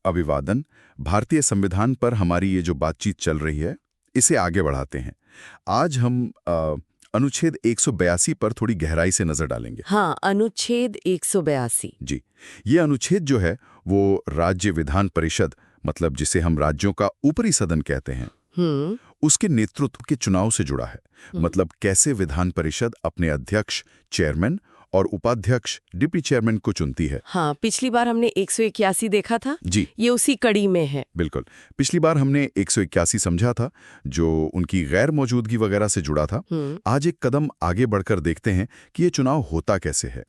अभिवादन। भारतीय संविधान पर हमारी ये जो बातचीत चल रही है, इसे आगे बढ़ाते हैं। आज हम अनुच्छेद 182 पर थोड़ी गहराई से नजर डालेंगे। हाँ, अनुच्छेद 182। जी, ये अनुच्छेद जो है वो राज्य विधान परिषद, मतलब जिसे हम राज्यों का ऊपरी सदन कहते हैं, उसके नेतृत्व के चुनाव से जुड़ा है। मतलब कैसे विधान परिषद अपने अध्यक्ष, चेयरमैन और उपाध्यक्ष, डिप्टी चेयरमैन को चुनती है। हाँ, पिछली बार हमने 181 देखा था। जी, ये उसी कड़ी में है। बिल्कुल। पिछली बार हमने 181 समझा था, जो उनकी गैर मौजूदगी वगैरह से जुड़ा था। आज एक कदम आगे बढ़कर देखते हैं कि ये चुनाव होता कैसे है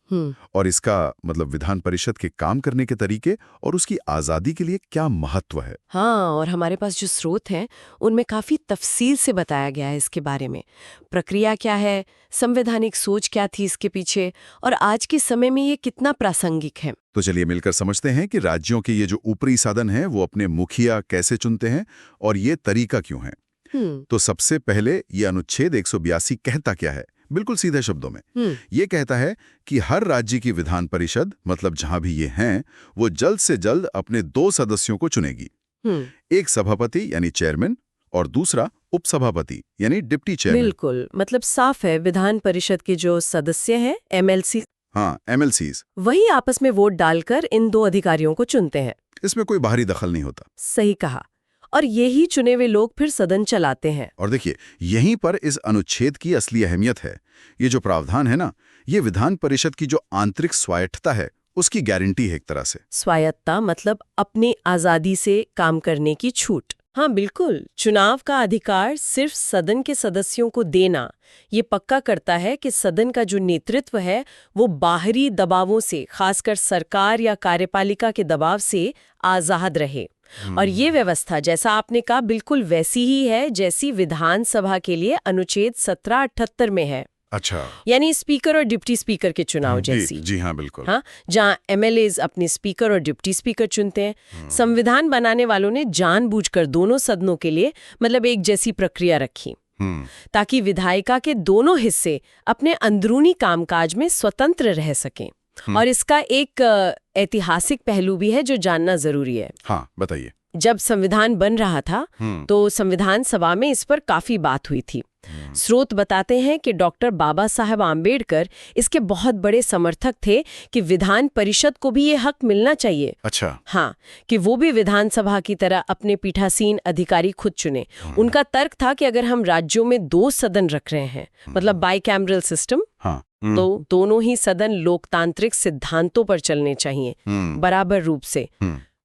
और इसका मतलब विधान परिषद के काम करने के तरीके और उसकी आजादी के लिए क्या महत्व है। हाँ, और हमारे पास जो स्रोत हैं उनमें काफी तफसील से बताया गया है इसके बारे में। प्रक्रिया क्या है, संवैधानिक सोच क्या थी इसके पीछे, और आज के समय में ये कितना प्रासंगिक है। तो चलिए मिलकर समझते हैं कि राज्यों के ये जो ऊपरी सदन है वो अपने मुखिया कैसे चुनते हैं और ये तरीका क्यों है। तो सबसे पहले ये अनुच्छेद 182 कहता क्या है, बिल्कुल सीधे शब्दों में। ये कहता है कि हर राज्य की विधान परिषद, मतलब जहां भी ये हैं, वो जल्द से जल्द अपने 2 सदस्यों को चुनेगी। एक सभापति यानी चेयरमैन और दूसरा उपसभापति यानी डिप्टी चेयरमैन। बिल्कुल, मतलब साफ है, विधान परिषद के जो सदस्य हैं, MLC, हाँ, MLCs, वही आपस में वोट डालकर इन 2 अधिकारियों को चुनते हैं। इसमें कोई बाहरी दखल नहीं होता। सही कहा। और यही चुने हुए लोग फिर सदन चलाते हैं। और देखिए, यहीं पर इस अनुच्छेद की असली अहमियत है। ये जो प्रावधान है ना, ये विधान परिषद की जो आंतरिक स्वायत्तता है उसकी गारंटी है एक तरह से। स्वायत्तता मतलब अपनी आजादी से काम करने की छूट। हाँ बिल्कुल, चुनाव का अधिकार सिर्फ सदन के सदस्यों को देना ये पक्का करता है कि सदन का जो नेतृत्व है वो बाहरी दबावों से, खासकर सरकार या कार्यपालिका के दबाव से आजाद रहे। और ये व्यवस्था, जैसा आपने कहा, बिल्कुल वैसी ही है जैसी विधानसभा के लिए अनुच्छेद 1778 में है। अच्छा, यानी स्पीकर और डिप्टी स्पीकर के चुनाव जैसी। जी हाँ, बिल्कुल। हाँ, जहाँ MLAs अपने स्पीकर और डिप्टी स्पीकर चुनते हैं। संविधान बनाने वालों ने जानबूझकर दोनों सदनों के लिए मतलब एक जैसी प्रक्रिया रखी, ताकि विधायिका के दोनों हिस्से अपने अंदरूनी कामकाज में स्वतंत्र रह सकें। और इसका एक ऐतिहासिक पहलू भी है जो जानना जरूरी है। हाँ, बताइए। जब संविधान बन रहा था तो संविधान सभा में इस पर काफी बात हुई थी। स्रोत बताते हैं कि डॉक्टर बाबा साहब आम्बेडकर इसके बहुत बड़े समर्थक थे कि विधान परिषद को भी ये हक मिलना चाहिए। अच्छा। हाँ, कि वो भी विधानसभा की तरह अपने पीठासीन अधिकारी खुद चुने। उनका तर्क था कि अगर हम राज्यों में 2 सदन रख रहे हैं, मतलब बाइकैमरल सिस्टम, तो दोनों ही सदन लोकतांत्रिक सिद्धांतों पर चलने चाहिए, बराबर रूप से।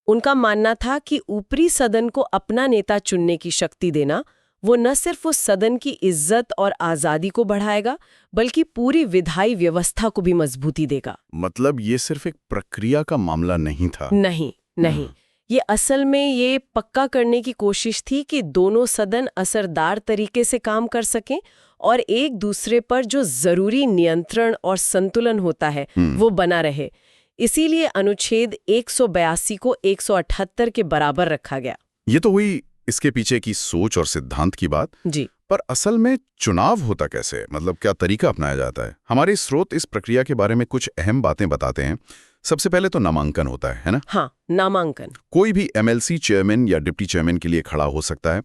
उनका मानना था कि ऊपरी सदन को अपना नेता चुनने की शक्ति देना वो न सिर्फ उस सदन की इज्जत और आजादी को बढ़ाएगा, बल्कि पूरी विधायी व्यवस्था को भी मजबूती देगा। मतलब ये सिर्फ एक प्रक्रिया का मामला नहीं था। नहीं, ये असल में ये पक्का करने की कोशिश थी कि दोनों सदन असरदार तरीके से काम कर सकें और एक दूसरे पर जो जरूरी नियंत्रण और संतुलन होता है वो बना रहे। इसीलिए अनुच्छेद 182 को 178 के बराबर रखा गया। ये तो हुई इसके पीछे की सोच और सिद्धांत की बात जी। पर असल में चुनाव होता कैसे, मतलब क्या तरीका अपनाया जाता है? हमारे स्रोत इस प्रक्रिया के बारे में कुछ अहम बातें बताते हैं। सबसे पहले तो नामांकन होता है ना? हाँ, नामांकन। कोई भी MLC चेयरमैन या डिप्टी चेयरमैन के लिए खड़ा हो सकता है,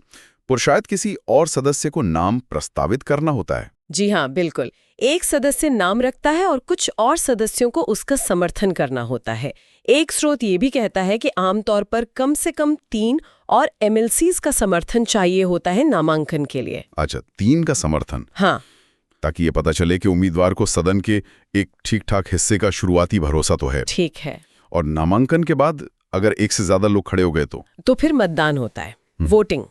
पर शायद किसी और सदस्य को नाम प्रस्तावित करना होता है। जी हाँ, बिल्कुल। एक सदस्य नाम रखता है और कुछ और सदस्यों को उसका समर्थन करना होता है। एक स्रोत ये भी कहता है कि आमतौर पर कम से कम 3 और MLCs का समर्थन चाहिए होता है नामांकन के लिए। अच्छा, 3 का समर्थन। हाँ, ताकि ये पता चले कि उम्मीदवार को सदन के एक ठीक-ठाक हिस्से का शुरुआती भरोसा तो है। ठीक है। और नामांकन के बाद अगर एक से ज्यादा लोग खड़े हो गए तो फिर मतदान होता है, वोटिंग।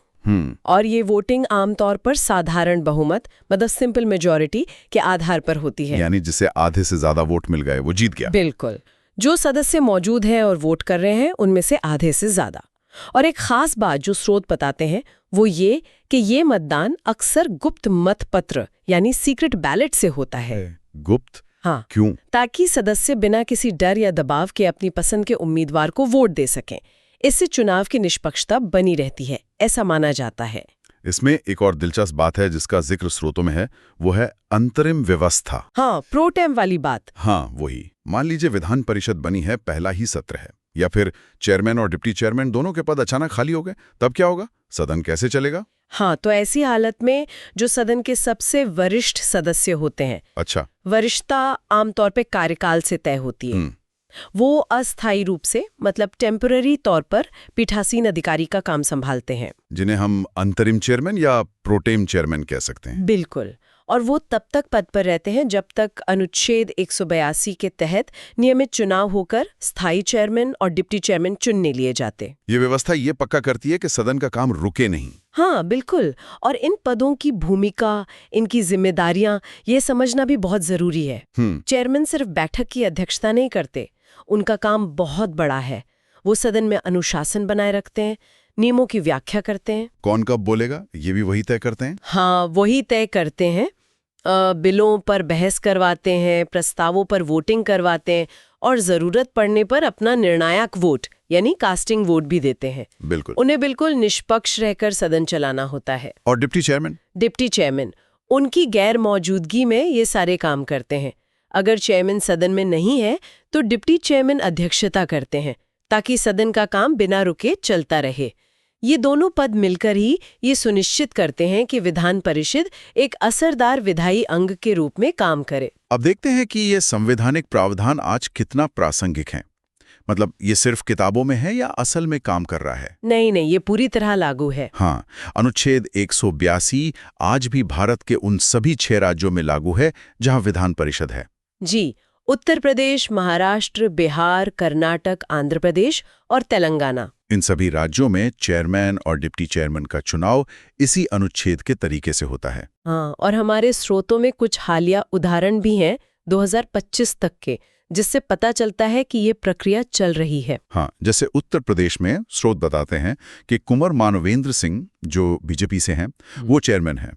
और ये वोटिंग आमतौर पर साधारण बहुमत, मतलब सिंपल मेजॉरिटी के आधार पर होती है। यानी जिसे आधे से ज्यादा वोट मिल गए वो जीत गया। बिल्कुल, जो सदस्य मौजूद हैं और वोट कर रहे हैं उनमें से आधे से ज्यादा। और एक खास बात जो स्रोत बताते हैं वो ये कि ये मतदान अक्सर गुप्त मतपत्र यानी सीक्रेट बैलेट से होता है। गुप्त? हाँ, क्यों? ताकि सदस्य बिना किसी डर या दबाव के अपनी पसंद के उम्मीदवार को वोट दे सकें। इससे चुनाव की निष्पक्षता बनी रहती है, ऐसा माना जाता है। इसमें एक और दिलचस्प बात है जिसका जिक्र स्रोतों में है, वो है अंतरिम व्यवस्था। हाँ, प्रोटेम वाली बात। हाँ, वही। मान लीजिए विधान परिषद बनी है, पहला ही सत्र है, या फिर चेयरमैन और डिप्टी चेयरमैन दोनों के पद अचानक खाली हो गए, तब क्या होगा? सदन कैसे चलेगा? हाँ, तो ऐसी हालत में जो सदन के सबसे वरिष्ठ सदस्य होते हैं, अच्छा, वरिष्ठता आमतौर पे कार्यकाल से तय होती है। वो अस्थायी रूप से मतलब टेम्पररी तौर पर पीठासीन अधिकारी का काम संभालते हैं, जिन्हें हम अंतरिम चेयरमैन या प्रोटेम चेयरमैन कह सकते हैं। बिल्कुल। और वो तब तक पद पर रहते हैं जब तक अनुच्छेद 182 के तहत नियमित चुनाव होकर स्थायी चेयरमैन और डिप्टी चेयरमैन चुनने लिए जाते। ये व्यवस्था ये पक्का करती है कि सदन का काम रुके नहीं। हाँ, बिल्कुल। और इन पदों की भूमिका, इनकी जिम्मेदारियां, ये समझना भी बहुत जरूरी है। चेयरमैन सिर्फ बैठक की अध्यक्षता नहीं करते, उनका काम बहुत बड़ा है। वो सदन में अनुशासन बनाए रखते हैं, नियमों की व्याख्या करते हैं। कौन कब बोलेगा, ये भी वही तय करते हैं? हाँ, वही तय करते हैं। बिलों पर बहस करवाते हैं, प्रस्तावों पर वोटिंग करवाते हैं और जरूरत पड़ने पर अपना निर्णायक वोट यानी कास्टिंग वोट भी देते हैं। बिल्कुल। उन्हें बिल्कुल निष्पक्ष रहकर सदन चलाना होता है। और डिप्टी चेयरमैन? डिप्टी चेयरमैन उनकी गैर मौजूदगी में ये सारे काम करते हैं। अगर चेयरमैन सदन में नहीं है तो डिप्टी चेयरमैन अध्यक्षता करते हैं ताकि सदन का काम बिना रुके चलता रहे। ये दोनों पद मिलकर ही ये सुनिश्चित करते हैं कि विधान परिषद एक असरदार विधायी अंग के रूप में काम करे। अब देखते हैं कि ये संवैधानिक प्रावधान आज कितना प्रासंगिक है। मतलब ये सिर्फ किताबों में है या असल में काम कर रहा है? नहीं, ये पूरी तरह लागू है। हाँ, अनुच्छेद 182 आज भी भारत के उन सभी 6 राज्यों में लागू है जहां विधान परिषद है। जी, उत्तर प्रदेश, महाराष्ट्र, बिहार, कर्नाटक, आंध्र प्रदेश और तेलंगाना। इन सभी राज्यों में चेयरमैन और डिप्टी चेयरमैन का चुनाव इसी अनुच्छेद के तरीके से होता है। हाँ, और हमारे स्रोतों में कुछ हालिया उदाहरण भी हैं 2025 तक के, जिससे पता चलता है कि ये प्रक्रिया चल रही है। हाँ, जैसे उत्तर प्रदेश में स्रोत बताते हैं कि कुंवर मानवेंद्र सिंह जो बीजेपी से हैं, वो चेयरमैन हैं।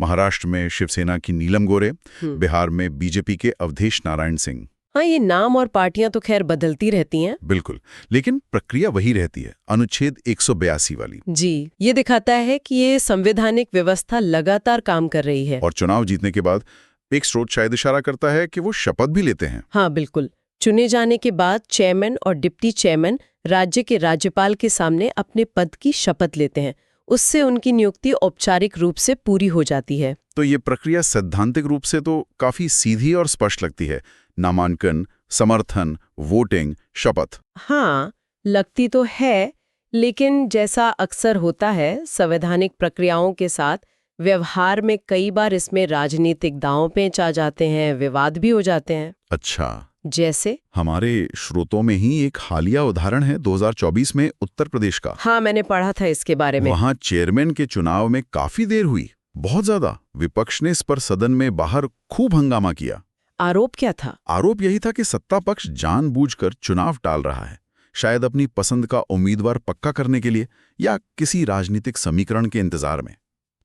महाराष्ट्र में शिवसेना की नीलम गोरे, बिहार में बीजेपी के अवधेश नारायण सिंह। हाँ, ये नाम और पार्टियां तो खैर बदलती रहती हैं। बिल्कुल, लेकिन प्रक्रिया वही रहती है, अनुच्छेद 182 वाली। जी, ये दिखाता है कि ये संवैधानिक व्यवस्था लगातार काम कर रही है। और चुनाव जीतने के बाद एक स्रोत शायद इशारा करता है कि वो शपथ भी लेते हैं। हाँ, बिल्कुल। चुने जाने के बाद चेयरमैन और डिप्टी चेयरमैन राज्य के राज्यपाल के सामने अपने पद की शपथ लेते हैं। उससे उनकी नियुक्ति औपचारिक रूप से पूरी हो जाती है। तो ये प्रक्रिया सैद्धांतिक रूप से तो काफी सीधी और स्पष्ट लगती है। नामांकन, समर्थन, वोटिंग, शपथ। हाँ, लगती तो है, लेकिन जैसा अक्सर होता है संवैधानिक प्रक्रियाओं के साथ, व्यवहार में कई बार इसमें राजनीतिक दांव पेच आ जाते हैं, विवाद भी हो जाते हैं। अच्छा, जैसे हमारे श्रोतों में ही एक हालिया उदाहरण है 2024 में उत्तर प्रदेश का। हाँ, मैंने पढ़ा था इसके बारे में। वहां चेयरमैन के चुनाव में काफी देर हुई, बहुत ज्यादा। विपक्ष ने इस पर सदन में बाहर खूब हंगामा किया। आरोप क्या था? आरोप यही था कि सत्ता पक्ष जानबूझकर चुनाव टाल रहा है, शायद अपनी पसंद का उम्मीदवार पक्का करने के लिए या किसी राजनीतिक समीकरण के इंतजार में।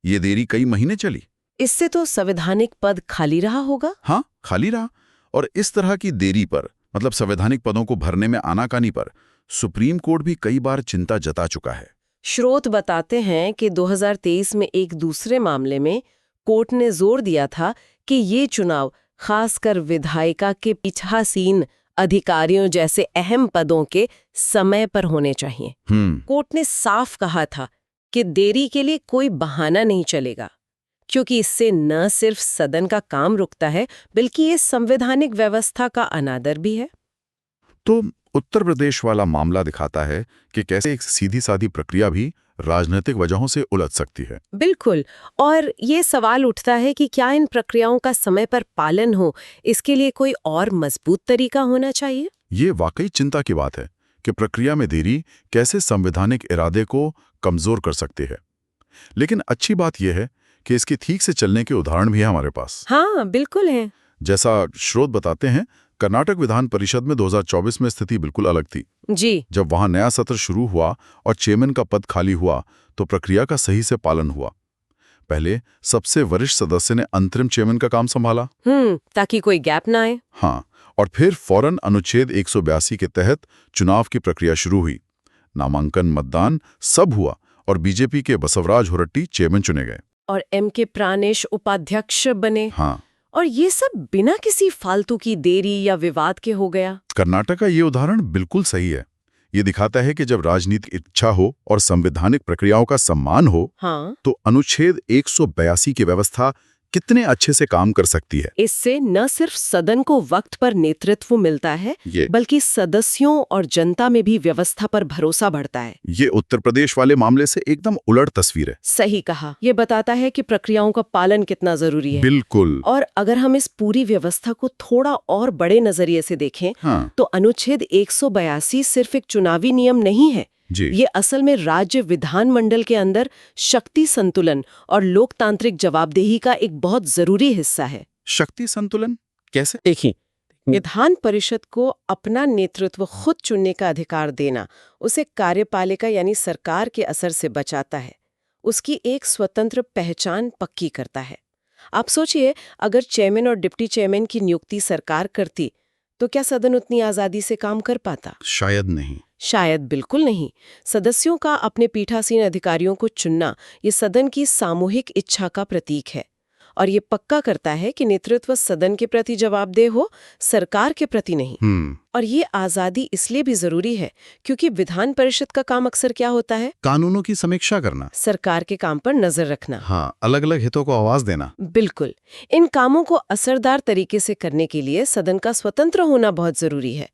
ये देरी कई महीने चली। इससे तो संवैधानिक पद खाली रहा होगा। हाँ, खाली रहा। और इस तरह की देरी पर, मतलब संवैधानिक पदों को भरने में आनाकानी पर, सुप्रीम कोर्ट भी कई बार चिंता जता चुका है। स्रोत बताते हैं कि 2023 में एक दूसरे मामले में कोर्ट ने जोर दिया था कि ये चुनाव खासकर विधायिका के पीठासीन अधिकारियों जैसे अहम पदों के समय पर होने चाहिए। कोर्ट ने साफ कहा था कि देरी के लिए कोई बहाना नहीं चलेगा, क्योंकि इससे न सिर्फ सदन का काम रुकता है, बल्कि ये संवैधानिक व्यवस्था का अनादर भी है। तो उत्तर प्रदेश वाला मामला दिखाता है कि कैसे एक सीधी सादी प्रक्रिया भी राजनीतिक वजहों से उलझ सकती है। बिल्कुल। और ये सवाल उठता है कि क्या इन प्रक्रियाओं का समय पर पालन हो, इसके लिए कोई और मजबूत तरीका होना चाहिए? ये वाकई चिंता की बात है कि प्रक्रिया में देरी कैसे संवैधानिक इरादे को कमजोर कर सकती है। लेकिन अच्छी बात यह है कि इसके ठीक से चलने के उदाहरण भी है हमारे पास। हाँ, बिल्कुल है। जैसा स्रोत बताते हैं, कर्नाटक विधान परिषद में 2024 में स्थिति बिल्कुल अलग थी। जी। जब वहां नया सत्र शुरू हुआ और चेयरमैन का पद खाली हुआ तो प्रक्रिया का सही से पालन हुआ। पहले सबसे वरिष्ठ सदस्य ने अंतरिम चेयरमैन का काम संभाला, ताकि कोई गैप ना आए। हाँ, और फिर फौरन अनुच्छेद 182 के तहत चुनाव की प्रक्रिया शुरू हुई। नामांकन, मतदान सब हुआ और बीजेपी के बसवराज होरट्टी चेयरमैन चुने गए और M.K. प्राणेश उपाध्यक्ष बने। हाँ, और ये सब बिना किसी फालतू की देरी या विवाद के हो गया। कर्नाटक का ये उदाहरण बिल्कुल सही है। ये दिखाता है कि जब राजनीतिक इच्छा हो और संवैधानिक प्रक्रियाओं का सम्मान हो, हाँ, तो अनुच्छेद 182 की व्यवस्था कितने अच्छे से काम कर सकती है। इससे न सिर्फ सदन को वक्त पर नेतृत्व मिलता है, बल्कि सदस्यों और जनता में भी व्यवस्था पर भरोसा बढ़ता है। ये उत्तर प्रदेश वाले मामले से एकदम उलट तस्वीर है। सही कहा। ये बताता है कि प्रक्रियाओं का पालन कितना जरूरी है। बिल्कुल। और अगर हम इस पूरी व्यवस्था को थोड़ा और बड़े नजरिए से देखें, तो अनुच्छेद 182 सिर्फ एक चुनावी नियम नहीं है। ये असल में राज्य विधानमंडल के अंदर शक्ति संतुलन और लोकतांत्रिक जवाबदेही का एक बहुत जरूरी हिस्सा है। शक्ति संतुलन कैसे? देखिए, विधान परिषद को अपना नेतृत्व खुद चुनने का अधिकार देना उसे कार्यपालिका यानी सरकार के असर से बचाता है, उसकी एक स्वतंत्र पहचान पक्की करता है। आप सोचिए, अगर चेयरमैन और डिप्टी चेयरमैन की नियुक्ति सरकार करती तो क्या सदन उतनी आजादी से काम कर पाता? शायद नहीं। शायद बिल्कुल नहीं। सदस्यों का अपने पीठासीन अधिकारियों को चुनना ये सदन की सामूहिक इच्छा का प्रतीक है, और ये पक्का करता है कि नेतृत्व सदन के प्रति जवाबदेह हो, सरकार के प्रति नहीं। और ये आजादी इसलिए भी जरूरी है क्योंकि विधान परिषद का काम अक्सर क्या होता है? कानूनों की समीक्षा करना, सरकार के काम पर नजर रखना। हाँ, अलग अलग हितों को आवाज देना। बिल्कुल। इन कामों को असरदार तरीके से करने के लिए सदन का स्वतंत्र होना बहुत जरूरी है।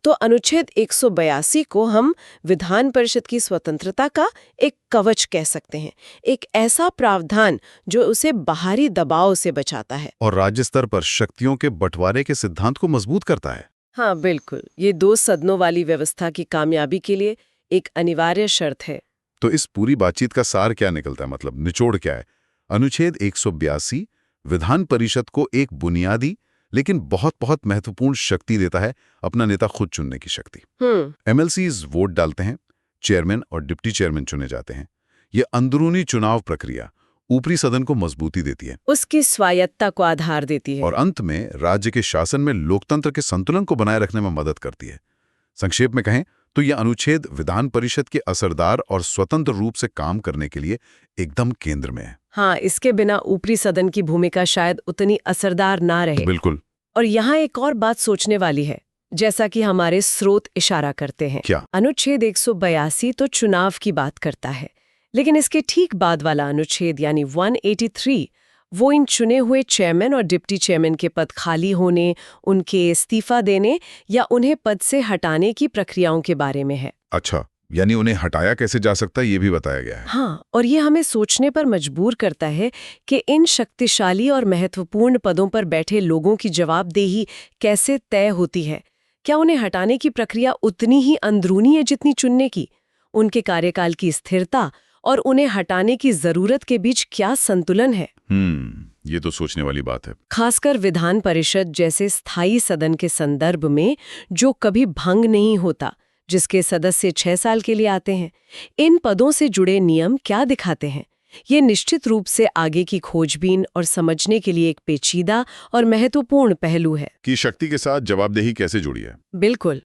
तो अनुच्छेद 182 को हम विधान परिषद की स्वतंत्रता का एक कवच कह सकते हैं, एक ऐसा प्रावधान जो उसे बाहरी दबाव से बचाता है और राज्य स्तर पर शक्तियों के बंटवारे के सिद्धांत को मजबूत करता है। हाँ बिल्कुल, ये 2 सदनों वाली व्यवस्था की कामयाबी के लिए एक अनिवार्य शर्त है। तो इस पूरी बातचीत का सार क्या निकलता है, मतलब निचोड़ क्या है? अनुच्छेद 182 विधान परिषद को एक बुनियादी लेकिन बहुत बहुत महत्वपूर्ण शक्ति देता है, अपना नेता खुद चुनने की शक्ति। MLCs वोट डालते हैं, चेयरमैन और डिप्टी चेयरमैन चुने जाते हैं। ये अंदरूनी चुनाव प्रक्रिया ऊपरी सदन को मजबूती देती है, उसकी स्वायत्ता को आधार देती है, और अंत में राज्य के शासन में लोकतंत्र के संतुलन को बनाए रखने में मदद करती है। संक्षेप में कहें तो यह अनुच्छेद विधान परिषद के असरदार और स्वतंत्र रूप से काम करने के लिए एकदम केंद्र में है। हाँ, इसके बिना ऊपरी सदन की भूमिका शायद उतनी असरदार ना रहे। बिल्कुल। और यहाँ एक और बात सोचने वाली है, जैसा कि हमारे स्रोत इशारा करते हैं। क्या? अनुच्छेद 182 तो चुनाव की बात करता है, लेकिन इसके ठीक बाद वाला अनुच्छेद यानी 183 वो इन चुने हुए चेयरमैन और डिप्टी चेयरमैन के पद खाली होने, उनके इस्तीफा देने या उन्हें पद से हटाने की प्रक्रियाओं के बारे में है। अच्छा, यानी उन्हें हटाया कैसे जा सकता है ये भी बताया गया है। हाँ, और ये हमें सोचने पर मजबूर करता है कि इन शक्तिशाली और महत्वपूर्ण पदों पर बैठे लोगों की जवाबदेही कैसे तय होती है। क्या उन्हें हटाने की प्रक्रिया उतनी ही अंदरूनी है जितनी चुनने की? उनके कार्यकाल की स्थिरता और उन्हें हटाने की जरूरत के बीच क्या संतुलन है? ये तो सोचने वाली बात है। खासकर विधान परिषद जैसे स्थायी सदन के संदर्भ में, जो कभी भंग नहीं होता, जिसके सदस्य 6 साल के लिए आते हैं। इन पदों से जुड़े नियम क्या दिखाते हैं? ये निश्चित रूप से आगे की खोजबीन और समझने के लिए एक पेचीदा और महत्वपूर्ण पहलू है कि शक्ति के साथ जवाबदेही कैसे जुड़ी है। बिल्कुल।